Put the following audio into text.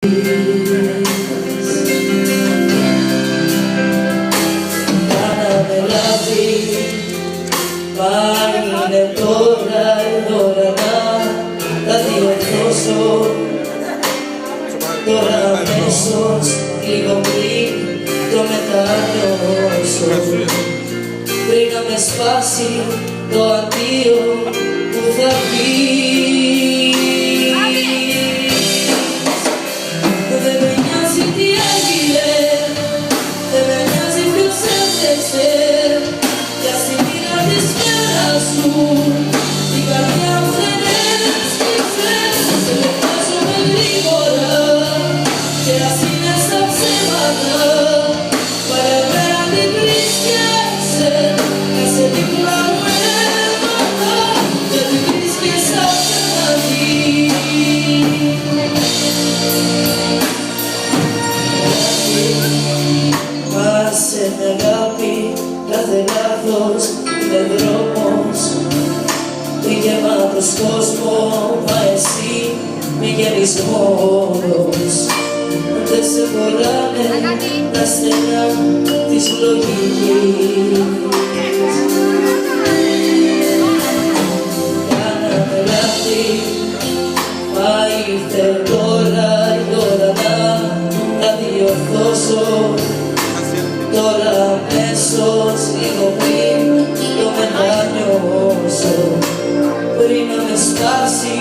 Κάναμε λάθη, μα είναι τώρα η ώρα να τα διορθώσω. Τώρα αμέσως, λίγο πριν το μετανιώσω, πριν να με σπάσει το αντίο που θα πει. Δεν με νοιάζει τι έγινε, δεν με νοιάζει ποιος έφταξε, για στη μοίρα της μοίρας σου την καρδιά μου δεν έσκυψε. Σε λεπτάζομαι γρήγορα και ας είναι στα ψέματα, παρά μέρα την βρίσκεσαι, να σε δίπλα μου έμαθα, γιατί βρίσκεσαι απέναντι. Άσε με αγάπη, κάθε λάθος είναι δρόμος, είναι γεμάτος κόσμο, μα εσύ μη γένεις μόνος. Δεν σε χωράνε τα στενά της λογικής. Κάναμε λάθη, μα ήρθε τώρα η ώρα να τα διορθώσω. Τώρα αμέσως, λίγο πριν το μετανιώσω, πριν να με σπάσει